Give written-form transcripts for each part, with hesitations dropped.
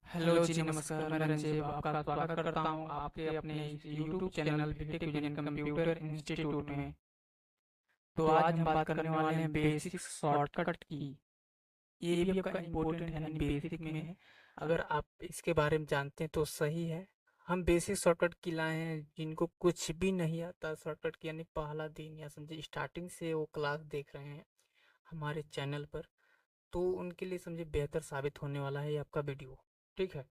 Hello जी, नमस्कार। मैं रंजीब आपका स्वागत करता हूँ आपके अपने इस YouTube channel BTech Vision Computer Institute में। तो आज हम बात करने वाले हैं बेसिक शॉर्टकट की। ये भी आपका इम्पोर्टेंट है, यानी बेसिक में है। अगर आप इसके बारे में जानते हैं तो सही है। हम बेसिक शॉर्टकट की लाए हैं जिनको कुछ भी नहीं आता शॉर्टकट की, यानी पहला दिन या समझे स्टार्टिंग से वो क्लास देख रहे हैं हमारे चैनल पर, तो उनके लिए समझे बेहतर साबित होने वाला है ये आपका वीडियो। ठीक है,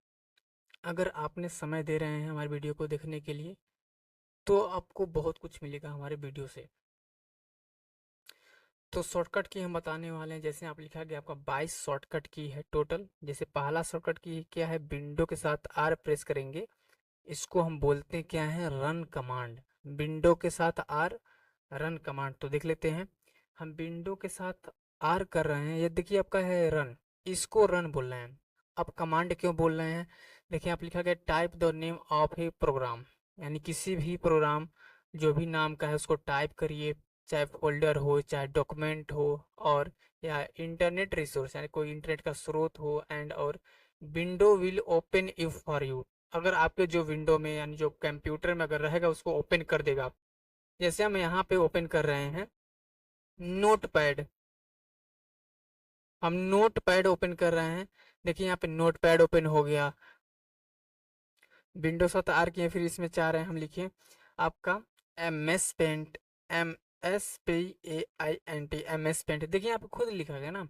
अगर आपने समय दे रहे हैं हमारे वीडियो को देखने के लिए तो आपको बहुत कुछ मिलेगा हमारे वीडियो से। तो शॉर्टकट की हम बताने वाले हैं। जैसे आप लिखा गया आपका 22 शॉर्टकट की है टोटल। जैसे पहला शॉर्टकट की क्या है, विंडो के साथ आर प्रेस करेंगे, इसको हम बोलते हैं क्या है, रन कमांड। विंडो के साथ आर, रन कमांड। तो देख लेते हैं, हम विंडो के साथ आर कर रहे हैं, ये देखिए आपका है रन, इसको रन बोल रहे हैं। अब कमांड क्यों बोल रहे हैं, देखिए आप लिखा गया type the name of a program, यानी किसी भी प्रोग्राम जो भी नाम का है उसको टाइप करिए, चाहे फोल्डर हो चाहे डॉक्यूमेंट हो, और या इंटरनेट रिसोर्स यानी कोई इंटरनेट का स्रोत हो, एंड और window will open if for you, अगर आपके जो विंडो में यानी जो कंप्यूटर में अगर रहेगा उसको ओपन कर देगा। जैसे हम यहाँ पे ओपन कर रहे हैं नोट पैड, हम नोट पैड ओपन कर रहे हैं, देखिए यहाँ पे नोट पैड ओपन हो गया। विंडो साथ आर किए, फिर इसमें चाह रहे हैं हम लिखिए आपका M S Paint, MSPAINT, M S Paint. देखिए यहाँ पे खुद लिखा गया ना,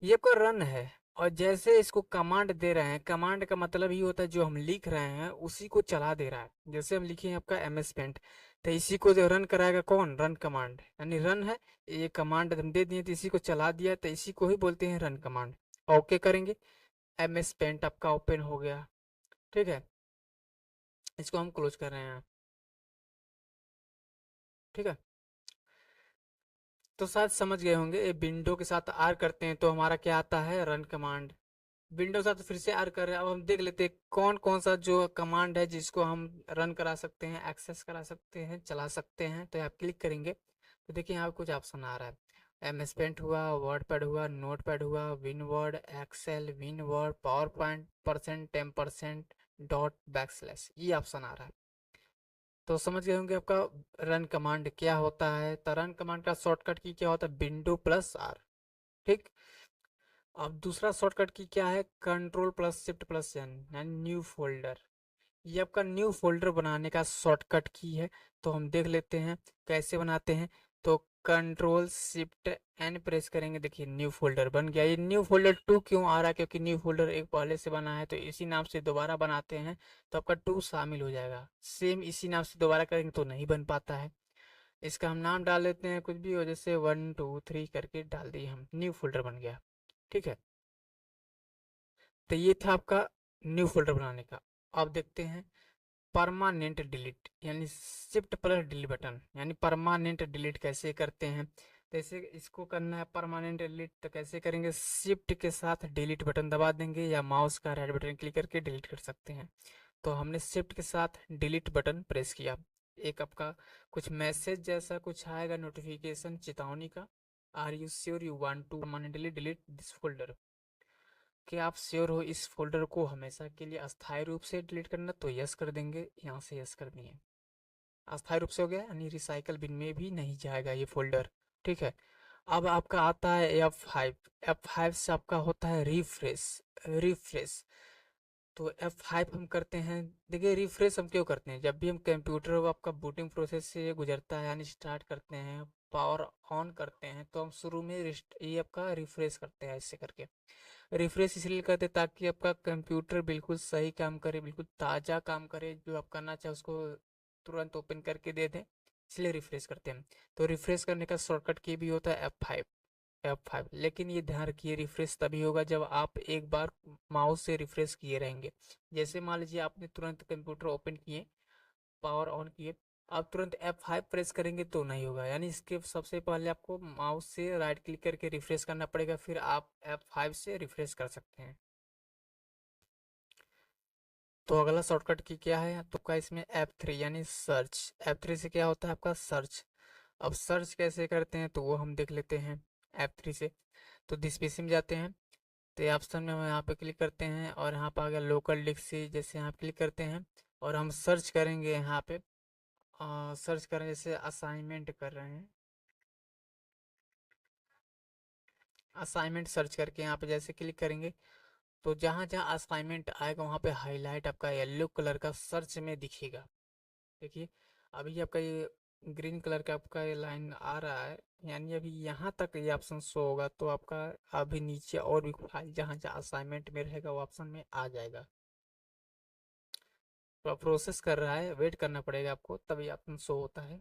ये आपका रन है। और जैसे इसको कमांड दे रहे हैं, कमांड का मतलब ही होता है जो हम लिख रहे हैं उसी को चला दे रहा है। जैसे हम लिखे हैं आपका एम एस पेंट, तो इसी को जो रन कराएगा कौन, रन कमांड, यानी रन है, ये कमांड हम दे दिए तो इसी को चला दिया, तो इसी को ही बोलते हैं रन कमांड। ओके करेंगे, एम एस पेंट आपका ओपन हो गया। ठीक है, इसको हम क्लोज कर रहे हैं। ठीक है, तो शायद समझ गए होंगे, ये विंडो के साथ आर करते हैं तो हमारा क्या आता है, रन कमांड। विंडो के साथ फिर से आर कर रहे हैं। अब हम देख लेते हैं कौन कौन सा जो कमांड है जिसको हम रन करा सकते हैं, एक्सेस करा सकते हैं, चला सकते हैं। तो आप क्लिक करेंगे तो देखिए यहाँ कुछ ऑप्शन आ रहा है, एम एस पेंट हुआ, वर्ड पैड हुआ, नोट पैड हुआ, WinWord, Excel, WinWord, PowerPoint, percent, 10%, dot, backslash, ये ऑप्शन आ रहा है। तो समझ गए होंगे आपका रन कमांड क्या होता है। तो रन कमांड का शॉर्टकट की क्या होता है, विंडो प्लस आर। ठीक, अब दूसरा शॉर्टकट की क्या है, control plus shift plus N, यानी न्यू फोल्डर। ये आपका न्यू फोल्डर बनाने का शॉर्टकट की है। तो हम देख लेते हैं कैसे बनाते हैं। तो कंट्रोल शिफ्ट एन प्रेस करेंगे, देखिए न्यू फोल्डर बन गया। ये न्यू फोल्डर 2 क्यों आ रहा है, क्योंकि न्यू फोल्डर एक पहले से बना है, तो इसी नाम से दोबारा बनाते हैं तो आपका 2 शामिल हो जाएगा। सेम इसी नाम से दोबारा करेंगे तो नहीं बन पाता है। इसका हम नाम डाल देते हैं कुछ भी हो, जैसे 1 2 3 करके डाल दिए, हम न्यू फोल्डर बन गया। ठीक है, तो ये था आपका न्यू फोल्डर बनाने का। अब देखते हैं परमानेंट डिलीट, यानी शिफ्ट प्लस डिलीट बटन, यानी परमानेंट डिलीट कैसे करते हैं। जैसे इसको करना है परमानेंट डिलीट, तो कैसे करेंगे, शिफ्ट के साथ डिलीट बटन दबा देंगे या माउस का राइट बटन क्लिक करके डिलीट कर सकते हैं। तो हमने शिफ्ट के साथ डिलीट बटन प्रेस किया, एक आपका कुछ मैसेज जैसा कुछ आएगा, नोटिफिकेशन, चेतावनी का, are you sure you want to permanently delete this folder, कि आप श्योर हो इस फोल्डर को हमेशा के लिए अस्थायी रूप से डिलीट करना, तो यस कर देंगे, यहाँ से यस कर दिए, अस्थायी रूप से हो गया, यानी रिसाइकल बिन में भी नहीं जाएगा ये फोल्डर। ठीक है, अब आपका आता है F5। F5 से आपका होता है रिफ्रेश, रिफ्रेश। तो F5 हम करते हैं, देखिए रिफ्रेश हम क्यों करते हैं, जब भी हम कंप्यूटर को आपका बूटिंग प्रोसेस से गुजरता है, यानी स्टार्ट करते हैं, पावर ऑन करते हैं, तो हम शुरू में ये आपका रिफ्रेश करते हैं ऐसे करके। रिफ्रेश इसलिए करते हैं ताकि आपका कंप्यूटर बिल्कुल सही काम करे, बिल्कुल ताज़ा काम करे, जो आप करना चाहे उसको तुरंत ओपन करके दे दें, इसलिए रिफ्रेश करते हैं। तो रिफ्रेश करने का शॉर्टकट की भी होता है F5, F5। लेकिन ये ध्यान रखिए, रिफ्रेश तभी होगा जब आप एक बार माउस से रिफ्रेश किए रहेंगे। जैसे मान लीजिए आपने तुरंत कंप्यूटर ओपन किए, पावर ऑन किए, आप तुरंत F5 प्रेस करेंगे तो नहीं होगा, यानी इसके सबसे पहले आपको माउस से राइट क्लिक करके रिफ्रेश करना पड़ेगा, फिर आप F5 से रिफ्रेश कर सकते हैं। तो अगला शॉर्टकट की क्या है तो आपका इसमें F3, यानी सर्च। F3 से क्या होता है आपका सर्च। अब सर्च कैसे करते हैं तो वो हम देख लेते हैं F3 से। तो दिस पीसी में जाते हैं, तो ये ऑप्शन में हम यहाँ पे क्लिक करते हैं और यहाँ पे आ गया लोकल डिक्सी, जैसे यहाँ क्लिक करते हैं और हम सर्च करेंगे यहाँ पे, सर्च करें जैसे असाइनमेंट कर रहे हैं, असाइनमेंट सर्च करके यहाँ पे जैसे क्लिक करेंगे तो जहाँ जहाँ असाइनमेंट आएगा वहाँ पे हाईलाइट आपका येलो कलर का सर्च में दिखेगा। देखिए अभी आपका ये ग्रीन कलर का आपका ये लाइन आ रहा है, यानी अभी यहाँ तक ये ऑप्शन शो होगा तो आपका अभी नीचे और भी फाइल जहाँ जहाँ असाइनमेंट में रहेगा वो ऑप्शन में आ जाएगा। तो प्रोसेस कर रहा है, वेट करना पड़ेगा आपको तभी ऑप्शन शो होता है।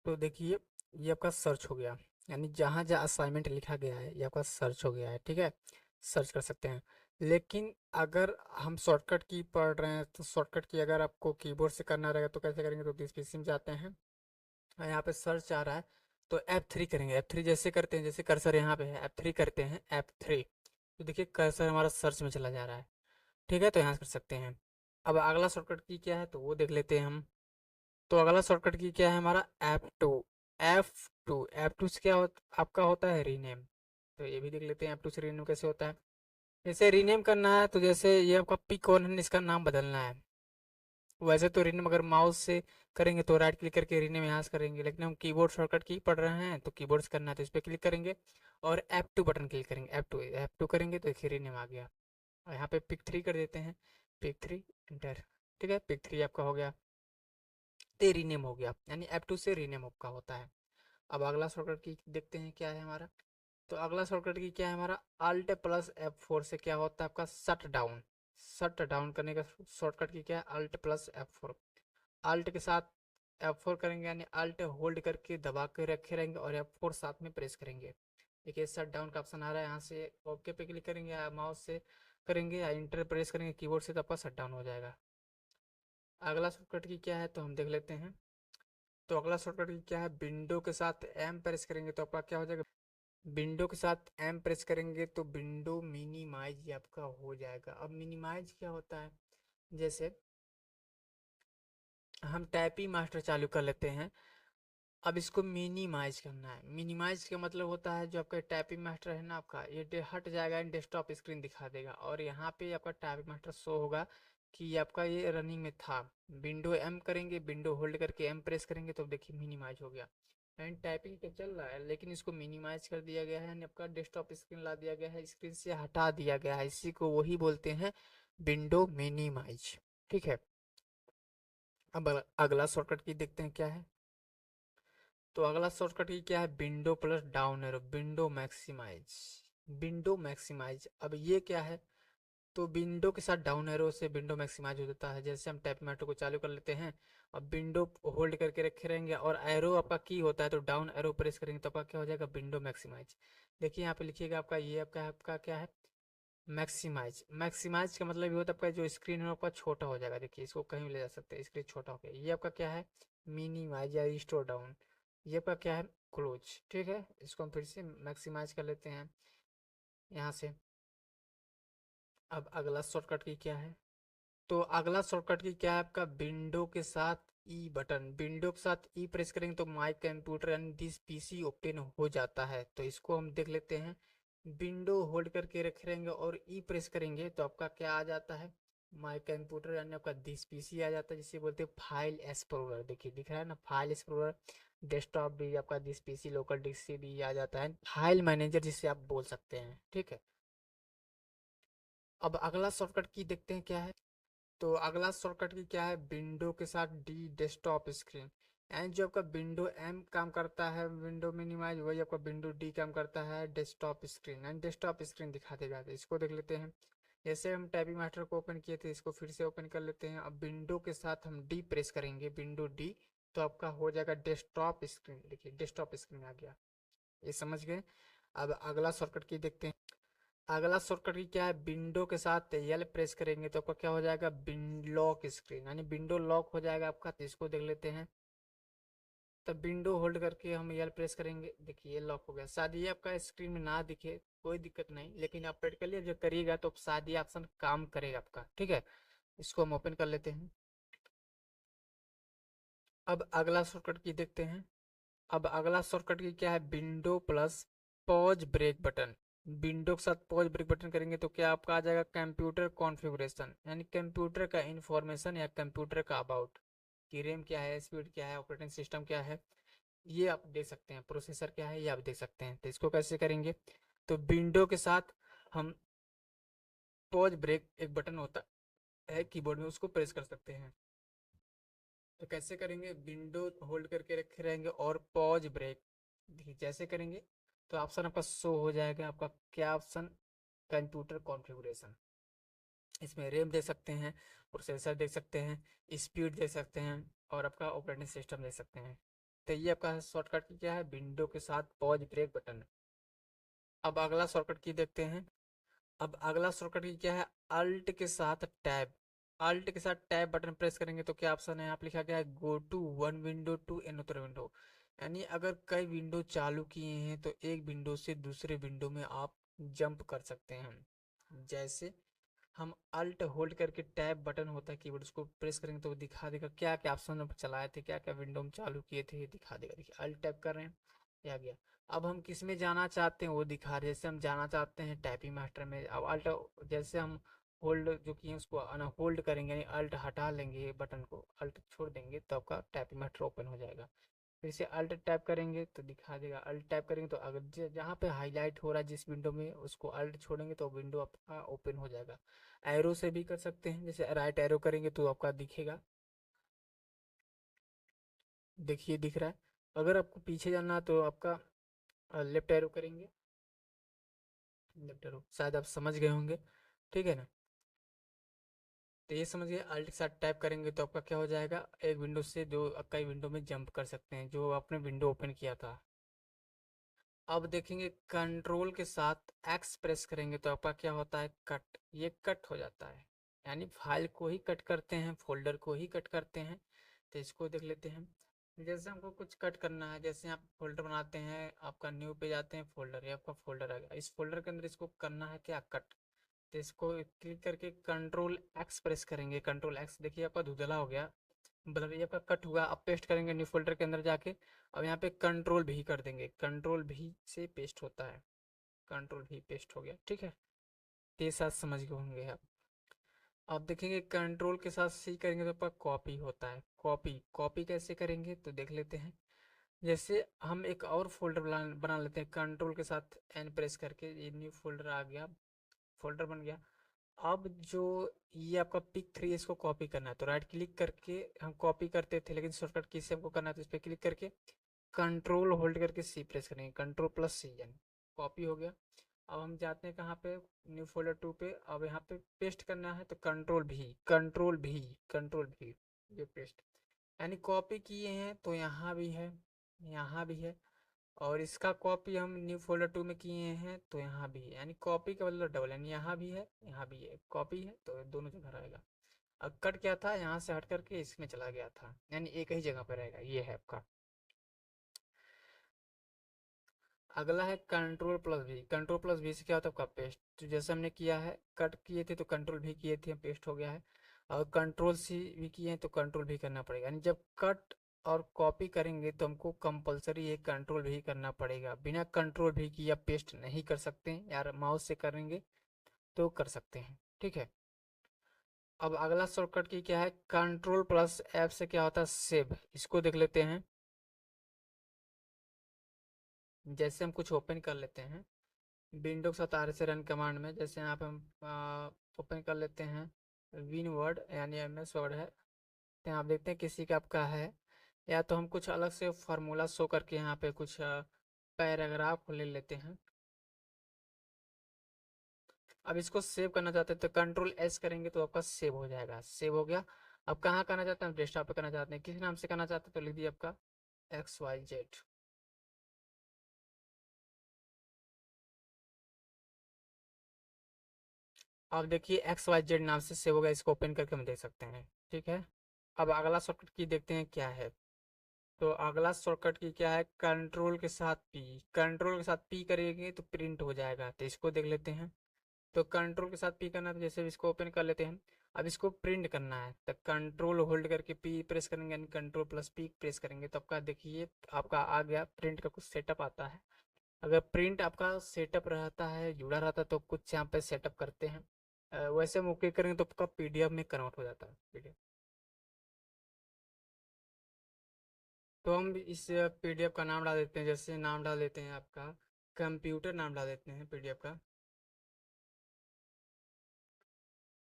तो देखिए ये आपका सर्च हो गया, यानी जहाँ जहाँ असाइनमेंट लिखा गया है ये आपका सर्च हो गया है, ठीक है, सर्च कर सकते हैं। लेकिन अगर हम शॉर्टकट की पढ़ रहे हैं तो शॉर्टकट की अगर आपको कीबोर्ड से करना रहेगा तो कैसे करेंगे, तो दिस पीसी में जाते हैं और यहाँ पे सर्च आ रहा है तो F3 करेंगे। F3 जैसे करते हैं, जैसे कर्सर यहाँ पे है F3 करते हैं, F3 तो देखिए कर्सर हमारा सर्च में चला जा रहा है, ठीक है, तो यहाँ से कर सकते हैं। अब अगला शॉर्टकट की क्या है तो वो देख लेते हैं हम। तो अगला शॉर्टकट की क्या है हमारा F2, F2 से क्या आपका होता है रीनेम। तो ये भी देख लेते हैं F2 से रीनेम कैसे होता है। जैसे रीनेम करना है तो जैसे ये आपका पिक ऑन है, इसका नाम बदलना है। वैसे तो रीनेम अगर माउस से करेंगे तो राइट क्लिक करके रीनेम यहाँ से करेंगे, लेकिन हम कीबोर्ड शॉर्टकट की पढ़ रहे हैं तो कीबोर्ड से करना है तो इस पर क्लिक करेंगे और F2 बटन क्लिक करेंगे, F2 करेंगे तो देखिए रीनेम आ गया। और यहाँ पे पिक 3 कर देते हैं, पिक 3 इंटर, ठीक है, पिक 3 आपका हो गया, ते रीनेम हो गया, यानी F2 से रीनेम आपका होता है। अब अगला शॉर्टकट की देखते हैं क्या है हमारा। तो अगला शॉर्टकट की क्या है हमारा, अल्ट प्लस F4 से क्या होता है आपका शट डाउन। शट डाउन करने का शॉर्टकट की क्या है, अल्ट प्लस F4। अल्ट के साथ F4 करेंगे यानी अल्ट होल्ड करके दबा के रखे रहेंगे और F4 साथ में प्रेस करेंगे। देखिए शट डाउन का ऑप्शन आ रहा है, यहाँ से ओके पे क्लिक करेंगे या माउस से करेंगे या इंटर प्रेस करेंगे कीबोर्ड से तो आपका शट डाउन हो जाएगा। अगला शॉर्टकट की क्या है तो हम देख लेते हैं। तो अगला शॉर्टकट की क्या है, विंडो के साथ एम प्रेस करेंगे तो आपका क्या हो जाएगा, विंडो के साथ एम प्रेस करेंगे तो विंडो मिनिमाइज आपका हो जाएगा। अब मिनिमाइज क्या होता है, जैसे हम टाइपिंग मास्टर चालू कर लेते हैं, अब इसको मिनिमाइज करना है। मिनिमाइज का मतलब होता है जो आपका टाइपिंग मास्टर है ना आपका, ये हट जाएगा, डेस्कटॉप स्क्रीन दिखा देगा और यहाँ पे आपका टाइपिंग मास्टर शो होगा कि आपका ये रनिंग में था। विंडो एम करेंगे, विंडो होल्ड करके एम प्रेस करेंगे तो देखिए मिनिमाइज हो गया, एंड टाइपिंग तो चल रहा है लेकिन इसको मिनिमाइज कर दिया गया है, आपका डेस्कटॉप स्क्रीन ला दिया गया है, स्क्रीन से हटा दिया गया है, इसी को वही बोलते हैं विंडो मिनिमाइज, ठीक है। अब अगला शॉर्टकट की देखते हैं क्या है। तो अगला शॉर्टकट की क्या है, window plus down arrow, window maximise, window maximise. अब ये क्या है, तो विंडो के साथ डाउन एरो से विंडो मैक्सिमाइज हो जाता है। जैसे हम टाइप मेट्रो को चालू कर लेते हैं, अब विंडो होल्ड करके रखे रहेंगे और एरो आपका की होता है तो डाउन एरो प्रेस करेंगे तो आपका क्या हो जाएगा, विंडो मैक्सिमाइज। देखिए यहाँ पे लिखिएगा आपका ये आपका क्या है, मैक्सिमाइज। मैक्सिमाइज का मतलब ये होता है आपका जो स्क्रीन है आपका छोटा हो जाएगा, देखिए इसको कहीं भी ले जा सकते हैं, स्क्रीन छोटा हो गया। ये आपका क्या है, मिनिमाइज या रिस्टोर डाउन। ये आपका क्या है, क्लोज, ठीक है। इसको हम फिर से मैक्सिमाइज कर लेते हैं यहाँ से। अब अगला शॉर्टकट की क्या है, तो अगला शॉर्टकट की क्या है आपका, विंडो के साथ ई बटन। विंडो के साथ ई प्रेस करेंगे तो my computer and this PC open हो जाता है। तो इसको हम देख लेते हैं, विंडो होल्ड करके रखे रहेंगे और ई प्रेस करेंगे तो आपका क्या आ जाता है, माई कंप्यूटर यानी आपका दिस पीसी आ जाता है, जिसे बोलते हैं फाइल एक्सप्लोरर। देखिए दिख रहा है ना फाइल एक्सप्लोरर, डेस्कटॉप भी आपका दिस पीसी लोकल डिस्क से भी आ जाता है, फाइल मैनेजर जिसे आप बोल सकते हैं, ठीक है। अब अगला शॉर्टकट की देखते हैं क्या है। तो अगला शॉर्टकट की क्या है, विंडो के साथ डी डेस्कटॉप स्क्रीन। एंड जो आपका विंडो एम काम करता है विंडो मिनिमाइज, वही आपका विंडो डी काम करता है desktop screen, and desktop screen दिखा देगा। तो इसको देख लेते हैं। जैसे हम टाइपिंग मास्टर को ओपन किए थे, इसको फिर से ओपन कर लेते हैं। अब विंडो के साथ हम डी प्रेस करेंगे, विंडो डी, तो आपका हो जाएगा डेस्कटॉप स्क्रीन। देखिए डेस्कटॉप स्क्रीन आ गया, ये समझ गए। अब अगला शॉर्टकट की देखते हैं। अगला शॉर्टकट की क्या है, विंडो के साथ एल प्रेस करेंगे तो आपका क्या हो जाएगा, लॉक स्क्रीन, यानी विंडो लॉक हो जाएगा आपका। तो इसको देख लेते हैं। तब विंडो होल्ड करके हम एल प्रेस करेंगे, देखिए ये लॉक हो गया। शायद ये आपका स्क्रीन में ना दिखे, कोई दिक्कत नहीं, लेकिन आप प्रैक्टिकली जब करिएगा तो शायद ये ऑप्शन काम करेगा आपका, ठीक है। इसको हम ओपन कर लेते हैं। अब अगला शॉर्टकट की देखते हैं। अब अगला शॉर्टकट की क्या है, window plus pause break button. Window के साथ पॉज ब्रेक बटन करेंगे तो क्या आपका आ जाएगा, कंप्यूटर कॉन्फ़िगरेशन, यानी कंप्यूटर का इंफॉर्मेशन या कंप्यूटर का अबाउट, कि रैम क्या है, स्पीड क्या है, ऑपरेटिंग सिस्टम क्या है, ये आप देख सकते हैं। प्रोसेसर क्या है ये आप देख सकते हैं। तो इसको कैसे करेंगे, तो विंडो के साथ हम पॉज ब्रेक एक बटन होता है कीबोर्ड में, उसको प्रेस कर सकते हैं। तो कैसे करेंगे, विंडो होल्ड करके रखे रहेंगे और पॉज ब्रेक, देखिए जैसे करेंगे तो ऑप्शन आपका शो हो जाएगा। आपका क्या ऑप्शन, कंप्यूटर कॉन्फ़िगरेशन। इसमें रैम देख सकते हैं, प्रोसेसर देख सकते हैं, स्पीड देख सकते हैं, और आपका ऑपरेटिंग सिस्टम देख सकते हैं। तो ये आपका शॉर्टकट क्या है, विंडो के साथ पॉज ब्रेक बटन। अब अगला शॉर्टकट की देखते हैं। अब अगला शॉर्टकट की क्या है, अल्ट के साथ टैब। अल्ट के साथ टैब बटन प्रेस करेंगे तो क्या ऑप्शन है, यहाँ पे लिखा गया है go to one window to another window, यानी अगर कई विंडो चालू किए हैं तो एक विंडो से दूसरे विंडो में आप जंप कर सकते हैं। जैसे हम अल्ट होल्ड करके टैब बटन होता है कीबोर्ड, उसको प्रेस करेंगे तो वो दिखा देगा क्या क्या ऑप्शन हम चलाए थे, क्या क्या विंडो में चालू किए थे, ये दिखा देगा। देखिए अल्ट टैप कर रहे हैं, ये आ गया। अब हम किस में जाना चाहते हैं वो दिखा रहे हैं। जैसे हम जाना चाहते हैं टाइपिंग मास्टर में, अब अल्ट, जैसे हम होल्ड जो किए उसको अनहोल्ड करेंगे, यानी अल्ट हटा लेंगे बटन को, अल्ट छोड़ देंगे तो आपका टाइपिंग मास्टर ओपन हो जाएगा। फिर से अल्ट टैप करेंगे तो दिखा देगा, अल्ट टैप करेंगे तो अगर जहाँ पे हाईलाइट हो रहा है जिस विंडो में, उसको अल्ट छोड़ेंगे तो विंडो आपका ओपन हो जाएगा। एरो से भी कर सकते हैं, जैसे राइट एरो करेंगे तो आपका दिखेगा, देखिए दिख रहा है। अगर आपको पीछे जाना है तो आपका लेफ्ट एरो करेंगे, लेफ्ट एरो, शायद आप समझ गए होंगे, ठीक है ना। तो ये समझिए, अल्ट के साथ टाइप करेंगे तो आपका क्या हो जाएगा, एक विंडो से दो कई विंडो में जंप कर सकते हैं, जो आपने विंडो ओपन किया था। अब देखेंगे कंट्रोल के साथ एक्स प्रेस करेंगे तो आपका क्या होता है, कट, ये कट हो जाता है, यानी फाइल को ही कट करते हैं, फोल्डर को ही कट करते हैं। तो इसको देख लेते हैं। जैसे हमको कुछ कट करना है, जैसे आप फोल्डर बनाते हैं, आपका न्यू पे जाते हैं, फोल्डर, ये आपका फोल्डर आ गया, इस फोल्डर के अंदर इसको करना है क्या, कट। तो इसको क्लिक करके कंट्रोल एक्स प्रेस करेंगे, कंट्रोल एक्स, देखिए आपका धुंधला हो गया, मतलब ये आपका कट हुआ। अब पेस्ट करेंगे न्यू फोल्डर के अंदर जाके, अब यहाँ पे कंट्रोल भी कर देंगे, कंट्रोल भी से पेस्ट होता है, कंट्रोल भी पेस्ट हो गया, ठीक है। ये साथ समझ गए होंगे आप। अब देखेंगे कंट्रोल के साथ सी करेंगे तो आपका कॉपी होता है, कॉपी, कॉपी कैसे करेंगे तो देख लेते हैं। जैसे हम एक और फोल्डर बना लेते हैं, कंट्रोल के साथ एन प्रेस करके, ये न्यू फोल्डर आ गया, फोल्डर बन गया। अब जो ये आपका पिक 3, इसको कॉपी करना है तो राइट क्लिक करके हम कॉपी करते थे, लेकिन शॉर्टकट की से हमको करना है तो इस पर क्लिक करके कंट्रोल होल्ड करके सी प्रेस करेंगे, कंट्रोल प्लस सी, यानी कॉपी हो गया। अब हम जाते हैं कहाँ पे, न्यू फोल्डर 2 पे। अब यहाँ पे पेस्ट करना है तो कंट्रोल भी, कंट्रोल भी, कंट्रोल भी, ये पेस्ट, यानी कॉपी किए हैं तो यहाँ भी है, यहाँ भी है, और इसका कॉपी हम न्यू फोल्डर 2 में किए हैं तो यहाँ भी है, यानी कॉपी का मतलब डबल, यानी यहाँ भी है यहाँ भी है, कॉपी है तो दोनों जगह रहेगा। अब कट क्या था, यहाँ से हट करके इसमें चला गया था, यानी एक ही जगह पर रहेगा, ये है आपका। अगला है कंट्रोल प्लस भी, कंट्रोल प्लस भी से क्या होता है आपका पेस्ट, तो जैसे हमने किया है, कट किए थे तो कंट्रोल भी किए थे, पेस्ट हो गया है। और कंट्रोल सी भी किए हैं तो कंट्रोल भी करना पड़ेगा, यानी जब कट और कॉपी करेंगे तो हमको कंपलसरी ये कंट्रोल भी करना पड़ेगा, बिना कंट्रोल भी किया पेस्ट नहीं कर सकते हैं यार, माउस से करेंगे तो कर सकते हैं, ठीक है। अब अगला शॉर्टकट की क्या है, कंट्रोल प्लस एफ से क्या होता है, सेव, इसको देख लेते हैं। जैसे हम कुछ ओपन कर लेते हैं, विंडो के साथ आर से रन कमांड में, जैसे यहाँ पे हम ओपन कर लेते हैं विन वर्ड, यानी एमएस वर्ड है, तो यहाँ आप देखते हैं किसी का आपका है, या तो हम कुछ अलग से फार्मूला शो करके यहाँ पे कुछ पैराग्राफ ले लेते हैं। अब इसको सेव करना चाहते हैं तो कंट्रोल एस करेंगे तो आपका सेव हो जाएगा, सेव हो गया। अब कहाँ करना चाहते हैं, डेस्कटॉप पे करना चाहते हैं, किस नाम से करना चाहते हैं तो लिख दिए आपका XYZ। अब देखिए XYZ नाम से सेव होगा, इसको ओपन करके हम देख सकते हैं। ठीक है, अब अगला शॉर्टकट की देखते हैं क्या है। तो अगला शॉर्टकट की क्या है, कंट्रोल के साथ पी। कंट्रोल के साथ पी करेंगे तो प्रिंट हो जाएगा, तो इसको देख लेते हैं। तो कंट्रोल के साथ पी करना है तो जैसे इसको ओपन कर लेते हैं। अब इसको प्रिंट करना है तो कंट्रोल होल्ड करके पी प्रेस करेंगे, यानी कंट्रोल प्लस पी प्रेस करेंगे तो आपका देखिए आपका आ गया प्रिंट का कुछ सेटअप आता है। अगर प्रिंट आपका सेटअप रहता है, जुड़ा रहता है, तो कुछ यहाँ पे सेटअप करते हैं। वैसे हम ओके करेंगे तो आपका पीडीएफ में कन्वर्ट हो जाता है पीडीएफ। तो हम इस पीडीएफ का नाम डाल देते हैं, जैसे नाम डाल देते हैं आपका कंप्यूटर, नाम डाल देते हैं पीडीएफ का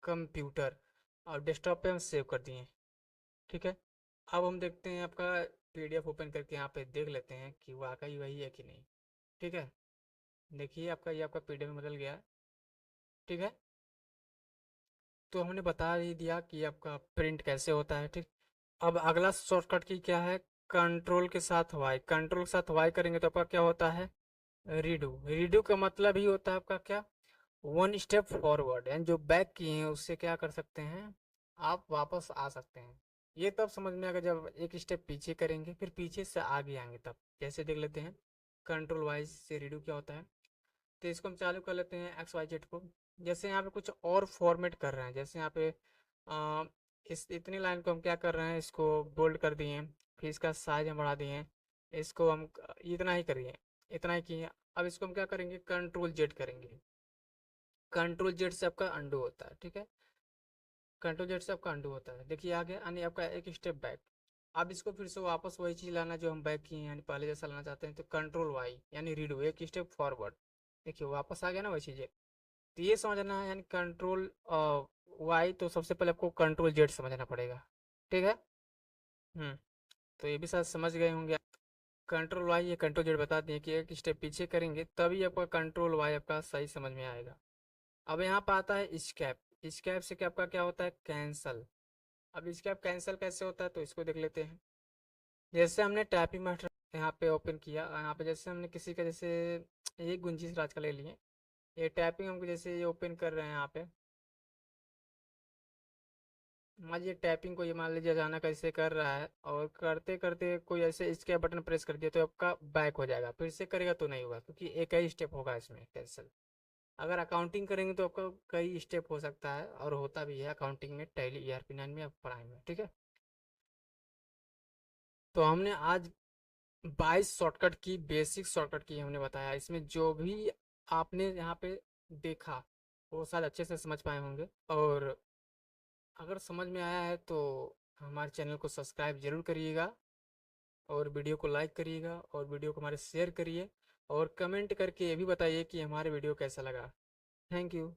कंप्यूटर, और डेस्कटॉप पे हम सेव कर दिए। ठीक है, अब हम देखते हैं आपका पीडीएफ ओपन करके यहाँ पे देख लेते हैं कि वाकई वही है कि नहीं। ठीक है, देखिए आपका ये आपका पीडीएफ बदल गया। ठीक है, तो हमने बता ही दिया कि आपका प्रिंट कैसे होता है। ठीक, अब अगला शॉर्टकट की क्या है, कंट्रोल के साथ वाई। कंट्रोल के साथ वाई करेंगे तो आपका क्या होता है, रीडू। रीडू का मतलब ही होता है आपका क्या, वन स्टेप फॉरवर्ड, यानी जो बैक किए हैं उससे क्या कर सकते हैं, आप वापस आ सकते हैं। ये तब समझ में आएगा जब एक स्टेप पीछे करेंगे फिर पीछे से आगे आएंगे तब। जैसे देख लेते हैं कंट्रोल वाइज से रीडू क्या होता है। तो इसको हम चालू कर लेते हैं XYZ को। जैसे यहाँ पे कुछ और फॉर्मेट कर रहे हैं, जैसे यहाँ पे आ, इस इतनी लाइन को हम क्या कर रहे हैं, इसको बोल्ड कर दिए हैं, फिर इसका साइज हम बढ़ा दिए हैं, इसको हम इतना ही करिए, इतना ही किए। अब इसको हम क्या करेंगे, कंट्रोल जेड करेंगे। कंट्रोल जेड से आपका अंडू होता है। ठीक है, कंट्रोल जेड से आपका अंडू होता है, देखिए आ गया, यानी आपका एक स्टेप बैक। अब इसको फिर से वापस वही चीज़ लाना जो हम बैक किए हैं, यानी पहले जैसा लाना चाहते हैं, तो कंट्रोल वाई यानी रीडो, एक स्टेप फॉरवर्ड। देखिए वापस आ गया ना वही चीज़ें। तो ये समझना है, यानी कंट्रोल वाई तो सबसे पहले आपको कंट्रोल जेड समझना पड़ेगा। ठीक है, हम्म, तो ये भी शायद समझ गए होंगे। कंट्रोल वाई या कंट्रोल जेड बता दिए कि एक स्टेप पीछे करेंगे तभी आपका कंट्रोल वाई आपका सही समझ में आएगा। अब यहाँ पर आता है स्कैप। स्कैप से क्या आपका क्या होता है, कैंसल। अब स्कैप कैंसिल कैसे होता है तो इसको देख लेते हैं। जैसे हमने टाइपिंग मास्टर यहाँ पे ओपन किया, यहाँ पे जैसे हमने किसी का जैसे ये गुंजीश राज का ले लिए, ये टाइपिंग हमको जैसे ये ओपन कर रहे हैं यहाँ पे, मान लीजिए टैपिंग को ये मान लीजिए अचानक ऐसे कर रहा है और करते करते कोई ऐसे इसके बटन प्रेस कर दिया तो आपका बैक हो जाएगा, फिर से करेगा तो नहीं होगा क्योंकि एक ही स्टेप होगा इसमें कैंसिल। अगर अकाउंटिंग करेंगे तो आपका कई स्टेप हो सकता है और होता भी है अकाउंटिंग में, टैली ERP9 में आप पढ़ाएंगे। ठीक है, तो हमने आज 22 शॉर्टकट की, बेसिक शॉर्टकट की हमने बताया। इसमें जो भी आपने यहाँ पे देखा वो शायद अच्छे से समझ पाए होंगे, और अगर समझ में आया है तो हमारे चैनल को सब्सक्राइब जरूर करिएगा, और वीडियो को लाइक करिएगा, और वीडियो को हमारे शेयर करिए, और कमेंट करके ये भी बताइए कि हमारे वीडियो कैसा लगा। Thank you.